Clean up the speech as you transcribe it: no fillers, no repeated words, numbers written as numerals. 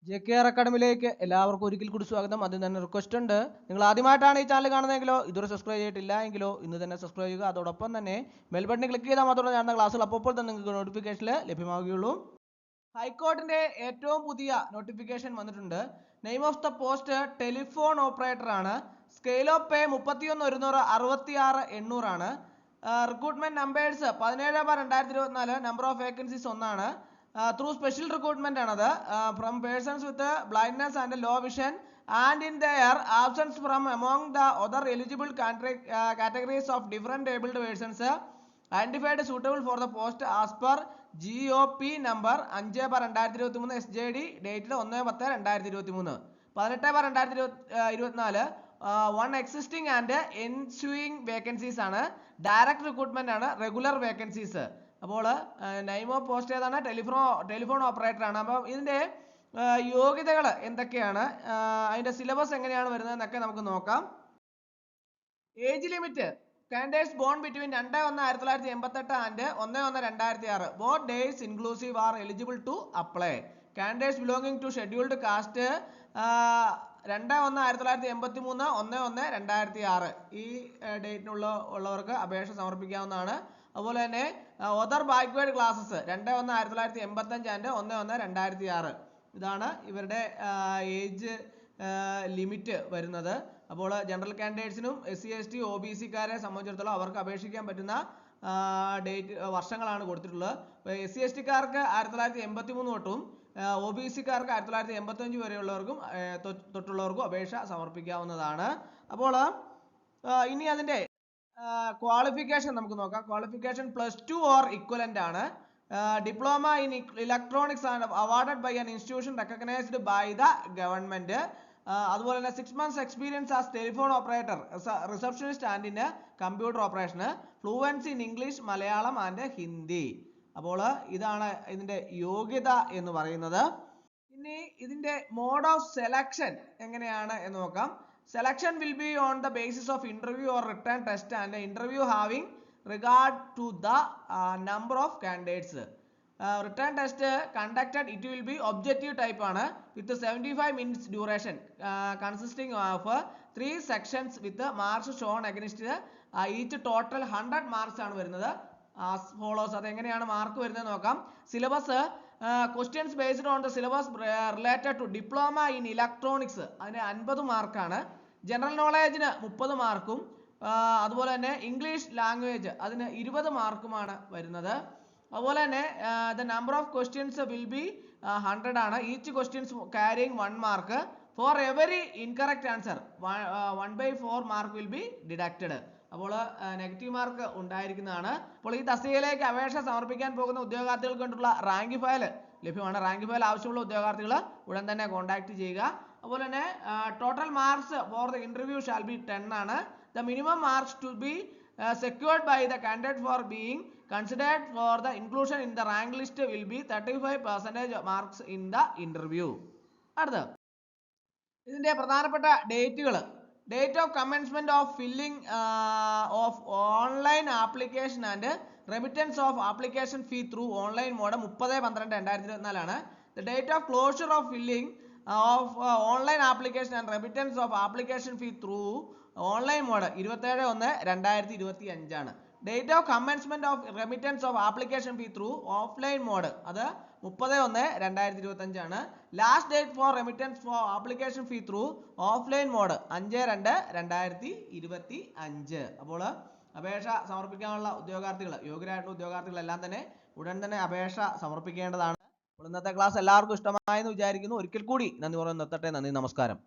JKR അക്കാഡമിയിലേക്ക് എല്ലാവർക്കും ഒരിക്കൽ കൂടി സ്വാഗതം. അതിൽ തന്നെ റിക്വസ്റ്റ് ഉണ്ട്, നിങ്ങൾ ആദ്യമായിട്ടാണ് ഈ ചാനൽ കാണുന്നതെങ്കിലോ ഇതുവരെ സബ്സ്ക്രൈബ് ചെയ്തിട്ടില്ല എങ്കിലോ ഇന്ന് തന്നെ സബ്സ്ക്രൈബ് ചെയ്യുക. അതോടൊപ്പം തന്നെ ബെൽ ബട്ടൺ ക്ലിക്ക് ചെയ്താൽ മാത്രമേ ഞാൻ ക്ലാസ്സുകൾ അപ്പോൾ തന്നെ നിങ്ങൾക്ക് നോട്ടിഫിക്കേഷനിൽ ലഭ്യമാവുകയുള്ളൂ. ഹൈക്കോർട്ടിന്റെ ഏറ്റവും പുതിയ നോട്ടിഫിക്കേഷൻ വന്നിട്ടുണ്ട്. Name of the post telephone operator ആണ്. സ്കെയിൽ ഓഫ് പേ 31,100 66,800 ആണ്. Recruitment numbers 17/2024. Number of vacancies 1 ആണ്. Through special recruitment another from persons with blindness and low vision and in their absence from among the other eligible categories of different abled persons identified suitable for the post as per GOP number 5/2023 SJD dated 1/10/2023 18/2024 one existing and ensuing vacancies ആണ്. Direct recruitment ആണ്, regular vacancies. അപ്പോൾ name of post ഏതാണ്? Telephone operator ആണ്. അപ്പം ഇതിന്റെ യോഗ്യതകൾ എന്തൊക്കെയാണ്, അതിന്റെ സിലബസ് എങ്ങനെയാണ് വരുന്നത് എന്നൊക്കെ നമുക്ക് നോക്കാം. Age limit candidates born between 2/1/1988 and 1/1/2006 both days inclusive are eligible to apply. Candidates belonging to scheduled caste 2/1/1983 1/1/2006 ഈ ഡേറ്റിനുള്ളവർക്ക് അപേക്ഷ സമർപ്പിക്കാവുന്നതാണ്. അതുപോലെ തന്നെ അതർ ബാക്ക്വേർഡ് ക്ലാസ്സസ് 2/1/1985 ആൻഡ് 1/1/2006 ഇതാണ് ഇവരുടെ ഏജ് ലിമിറ്റ് വരുന്നത്. അപ്പോൾ ജനറൽ കാൻഡിഡേറ്റ്സിനും SC/ST OBC-കാരെ സംബന്ധിച്ചിടത്തോളം അവർക്ക് അപേക്ഷിക്കാൻ പറ്റുന്ന വർഷങ്ങളാണ് കൊടുത്തിട്ടുള്ളത്. SC/ST-കാർക്ക് 1983 തൊട്ടും OBC-കാർക്ക് 1985 വരെയുള്ളവർക്കും തൊട്ടുള്ളവർക്കും അപേക്ഷ സമർപ്പിക്കാവുന്നതാണ്. അപ്പോൾ ഇനി അതിന്റെ ക്വാളിഫിക്കേഷൻ നമുക്ക് നോക്കാം. ക്വാളിഫിക്കേഷൻ +2 ഓർ ഇക്വലന്റ് ആണ്. ഡിപ്ലോമ ഇൻ ഇലക്ട്രോണിക്സ് ആണ് awarded by an institution recognised by the government. അതുപോലെ തന്നെ 6 months experience as telephone operator, receptionist and in computer operation, fluency in English, Malayalam and Hindi. അപ്പോൾ ഇതാണ് ഇതിന്റെ യോഗ്യത എന്ന് പറയുന്നത്. ഇനി ഇതിന്റെ മോഡ് ഓഫ് സെലക്ഷൻ എങ്ങനെയാണ് എന്ന് നോക്കാം. Selection will be on the basis of interview or written test and interview having regard to the number of candidates. Written test conducted, it will be objective type ആണ് with 75 minutes duration consisting of 3 sections with marks shown against each total 100 marks ആണ് വരുന്നത്. as follows. അതെങ്ങനെയാണ് mark വരുന്നത് നോക്കാം. Syllabus questions based on the syllabus related to diploma in electronics അതിന് 50 മാർക്കാണ്. General നോളേജിന് 30 മാർക്കും അതുപോലെ തന്നെ ഇംഗ്ലീഷ് ലാംഗ്വേജ് അതിന് 20 മാർക്കുമാണ് വരുന്നത്. അതുപോലെ തന്നെ the number of questions will be 100 ആണ്. each questions carrying 1 mark. for every incorrect answer 1/4 mark will be deducted. അപ്പോൾ നെഗറ്റീവ് മാർക്ക് ഉണ്ടായിരിക്കുന്നതാണ്. അപ്പോൾ ഈ തസ്തികയിലേക്ക് അപേക്ഷ സമർപ്പിക്കാൻ പോകുന്ന ഉദ്യോഗാർത്ഥികൾക്ക് വേണ്ടിയുള്ള റാങ്ക് ഫയൽ ലഭ്യമാണ്. റാങ്ക് ഫയൽ ആവശ്യമുള്ള ഉദ്യോഗാർത്ഥികൾ ഉടൻ തന്നെ കോൺടാക്ട് ചെയ്യുക. അതുപോലെ തന്നെ total marks for the interview shall be 10 ആണ്. The minimum marks to be secured by the candidate for being considered for the inclusion in the rank list will be 35% marks in the interview. അടുത്ത ഇതിന്റെ പ്രധാനപ്പെട്ട ഡേറ്റുകൾ. Date of commencement of filling of online application and remittance of application fee through online mode 30/12/2024 ആണ്. The date of closure of filling of online application and remittance of application fee through online mode 27/1/2025 ആണ്. Date of commencement of remittance of application fee through offline mode അത് 30/1/2025 ആണ്. Last date for remittance for application fee through offline mode 5/2/2025. അപ്പോൾ അപേക്ഷ സമർപ്പിക്കാനുള്ള ഉദ്യോഗാർത്ഥികൾ, യോഗ്യരായിട്ടുള്ള ഉദ്യോഗാർത്ഥികൾ എല്ലാം തന്നെ ഉടൻ തന്നെ അപേക്ഷ സമർപ്പിക്കേണ്ടതാണ്. അപ്പോൾ ഇന്നത്തെ ക്ലാസ് എല്ലാവർക്കും ഇഷ്ടമായെന്ന് വിചാരിക്കുന്നു. ഒരിക്കൽ കൂടി നന്ദി പറഞ്ഞു നിർത്തട്ടെ. നന്ദി, നമസ്കാരം.